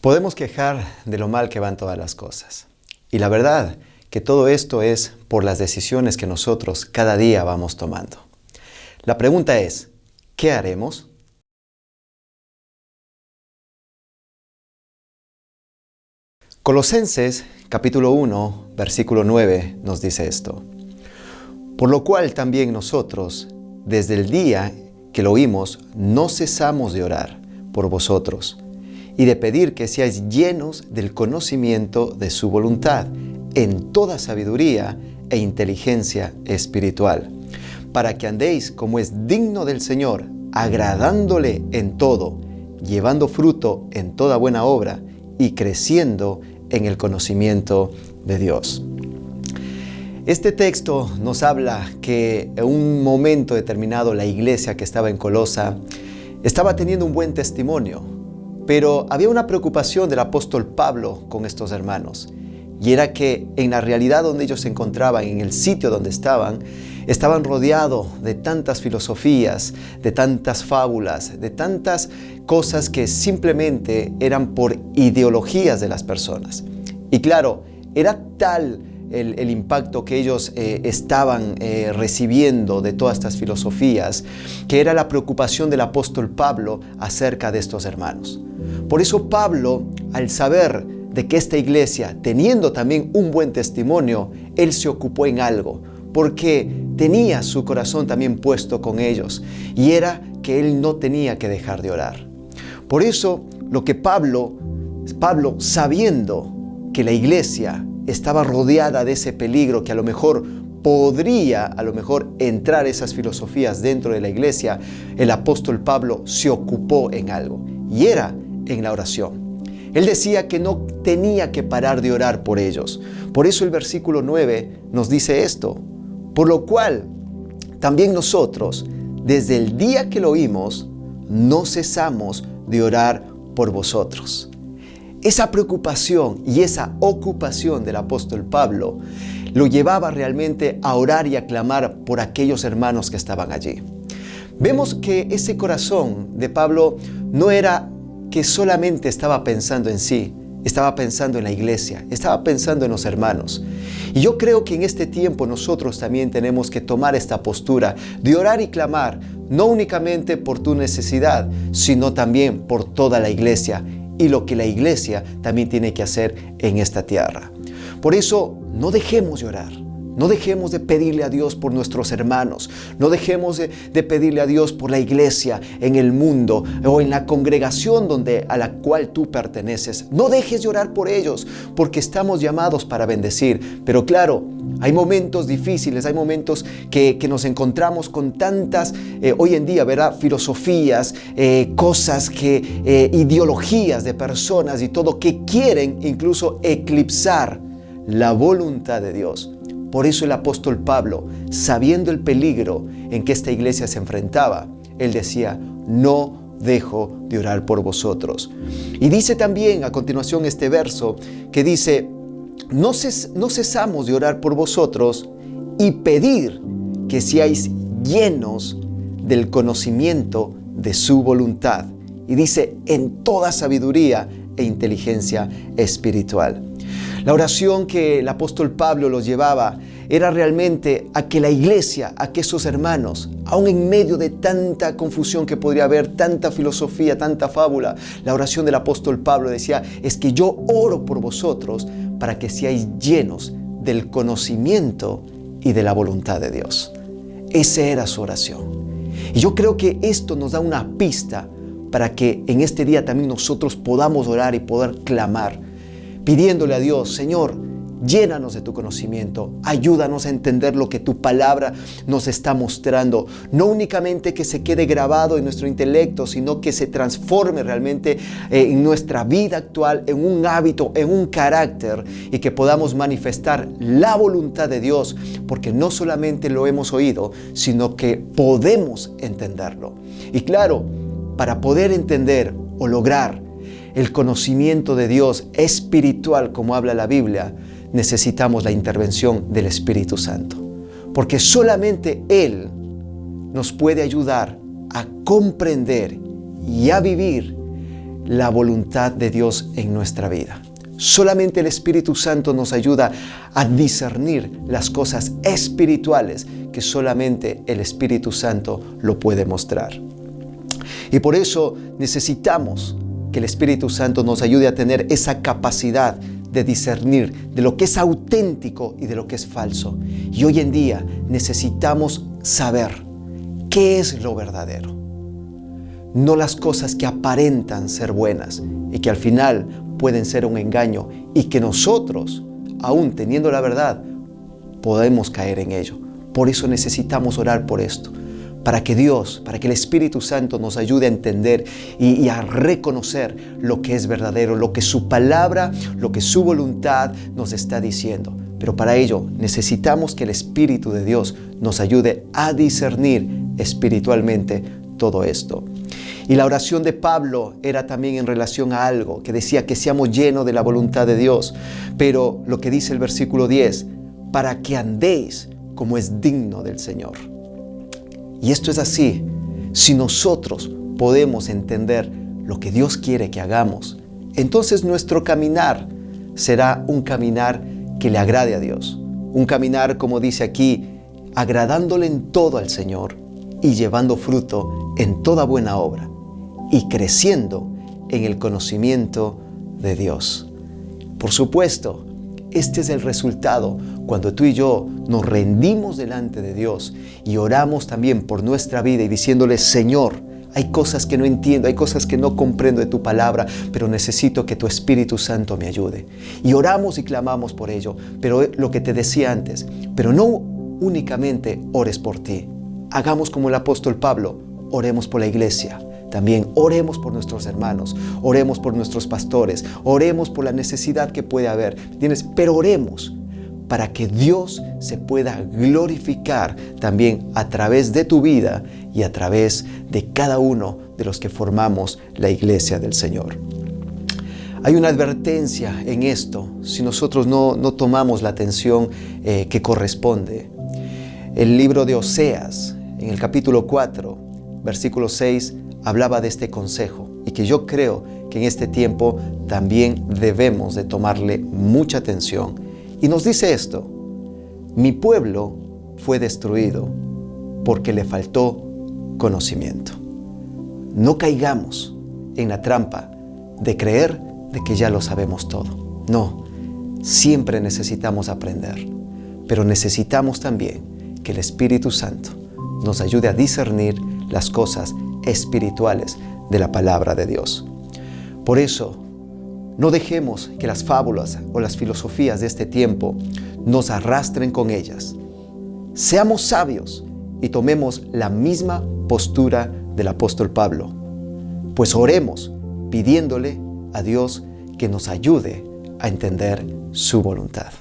Podemos quejar de lo mal que van todas las cosas. Y la verdad que todo esto es por las decisiones que nosotros cada día vamos tomando. La pregunta es, ¿qué haremos? Colosenses capítulo 1, versículo 9 nos dice esto. Por lo cual también nosotros, desde el día que lo oímos, no cesamos de orar por vosotros y de pedir que seáis llenos del conocimiento de su voluntad, en toda sabiduría e inteligencia espiritual, para que andéis como es digno del Señor, agradándole en todo, llevando fruto en toda buena obra y creciendo en el conocimiento de Dios. Este texto nos habla que en un momento determinado la iglesia que estaba en Colosa estaba teniendo un buen testimonio, pero había una preocupación del apóstol Pablo con estos hermanos, y era que en la realidad donde ellos se encontraban, en el sitio donde estaban rodeados de tantas filosofías, de tantas fábulas, de tantas cosas que simplemente eran por ideologías de las personas. Y claro, era tal el impacto que ellos estaban recibiendo de todas estas filosofías, que era la preocupación del apóstol Pablo acerca de estos hermanos. Por eso Pablo, al saber de que esta iglesia, teniendo también un buen testimonio, él se ocupó en algo, porque tenía su corazón también puesto con ellos, y era que él no tenía que dejar de orar. Por eso, lo que Pablo, sabiendo que la iglesia estaba rodeada de ese peligro, que a lo mejor podría entrar esas filosofías dentro de la iglesia, el apóstol Pablo se ocupó en algo, y era en la oración. Él decía que no tenía que parar de orar por ellos. Por eso el versículo 9 nos dice esto. Por lo cual, también nosotros, desde el día que lo oímos, no cesamos de orar por vosotros. Esa preocupación y esa ocupación del apóstol Pablo lo llevaba realmente a orar y a clamar por aquellos hermanos que estaban allí. Vemos que ese corazón de Pablo no era que solamente estaba pensando en sí, estaba pensando en la iglesia, estaba pensando en los hermanos. Y yo creo que en este tiempo nosotros también tenemos que tomar esta postura de orar y clamar, no únicamente por tu necesidad, sino también por toda la iglesia y lo que la iglesia también tiene que hacer en esta tierra. Por eso, no dejemos de orar. No dejemos de pedirle a Dios por nuestros hermanos. No dejemos de pedirle a Dios por la iglesia en el mundo o en la congregación a la cual tú perteneces. No dejes de orar por ellos, porque estamos llamados para bendecir. Pero claro, hay momentos difíciles, hay momentos que nos encontramos con tantas, hoy en día, ¿verdad? Filosofías, cosas ideologías de personas y todo que quieren incluso eclipsar la voluntad de Dios. Por eso el apóstol Pablo, sabiendo el peligro en que esta iglesia se enfrentaba, él decía, no dejo de orar por vosotros. Y dice también a continuación este verso que dice, no cesamos de orar por vosotros y pedir que seáis llenos del conocimiento de su voluntad. Y dice, en toda sabiduría e inteligencia espiritual. La oración que el apóstol Pablo los llevaba era realmente a que la iglesia, a que esos hermanos, aún en medio de tanta confusión que podría haber, tanta filosofía, tanta fábula, la oración del apóstol Pablo decía, es que yo oro por vosotros para que seáis llenos del conocimiento y de la voluntad de Dios. Esa era su oración. Y yo creo que esto nos da una pista para que en este día también nosotros podamos orar y poder clamar, pidiéndole a Dios, Señor, llénanos de tu conocimiento, ayúdanos a entender lo que tu palabra nos está mostrando. No únicamente que se quede grabado en nuestro intelecto, sino que se transforme realmente en nuestra vida actual, en un hábito, en un carácter, y que podamos manifestar la voluntad de Dios, porque no solamente lo hemos oído, sino que podemos entenderlo. Y claro, para poder entender o lograr el conocimiento de Dios espiritual, como habla la Biblia, necesitamos la intervención del Espíritu Santo. porque solamente Él nos puede ayudar a comprender y a vivir la voluntad de Dios en nuestra vida. Solamente el Espíritu Santo nos ayuda a discernir las cosas espirituales que solamente el Espíritu Santo lo puede mostrar. Y por eso necesitamos que el Espíritu Santo nos ayude a tener esa capacidad de discernir de lo que es auténtico y de lo que es falso. Y hoy en día necesitamos saber qué es lo verdadero. No las cosas que aparentan ser buenas y que al final pueden ser un engaño y que nosotros, aún teniendo la verdad, podemos caer en ello. Por eso necesitamos orar por esto, para que Dios, para que el Espíritu Santo nos ayude a entender y a reconocer lo que es verdadero, lo que su palabra, lo que su voluntad nos está diciendo. Pero para ello necesitamos que el Espíritu de Dios nos ayude a discernir espiritualmente todo esto. Y la oración de Pablo era también en relación a algo, que decía que seamos llenos de la voluntad de Dios. Pero lo que dice el versículo 10, para que andéis como es digno del Señor. Y esto es así. Si nosotros podemos entender lo que Dios quiere que hagamos, entonces nuestro caminar será un caminar que le agrade a Dios. Un caminar, como dice aquí, agradándole en todo al Señor y llevando fruto en toda buena obra y creciendo en el conocimiento de Dios. Por supuesto, este es el resultado cuando tú y yo nos rendimos delante de Dios y oramos también por nuestra vida y diciéndole: Señor, hay cosas que no entiendo, hay cosas que no comprendo de tu palabra, pero necesito que tu Espíritu Santo me ayude. Y oramos y clamamos por ello. Pero lo que te decía antes, pero no únicamente ores por ti. Hagamos como el apóstol Pablo, oremos por la iglesia. También oremos por nuestros hermanos, oremos por nuestros pastores, oremos por la necesidad que puede haber, ¿entiendes? Pero oremos para que Dios se pueda glorificar también a través de tu vida y a través de cada uno de los que formamos la iglesia del Señor. Hay una advertencia en esto si nosotros no tomamos la atención que corresponde. El libro de Oseas, en el capítulo 4, versículo 6, hablaba de este consejo y que yo creo que en este tiempo también debemos de tomarle mucha atención. Y nos dice esto: mi pueblo fue destruido porque le faltó conocimiento. No caigamos en la trampa de creer de que ya lo sabemos todo. No, siempre necesitamos aprender, pero necesitamos también que el Espíritu Santo nos ayude a discernir las cosas espirituales de la palabra de Dios. Por eso, no dejemos que las fábulas o las filosofías de este tiempo nos arrastren con ellas. Seamos sabios y tomemos la misma postura del apóstol Pablo, pues oremos pidiéndole a Dios que nos ayude a entender su voluntad.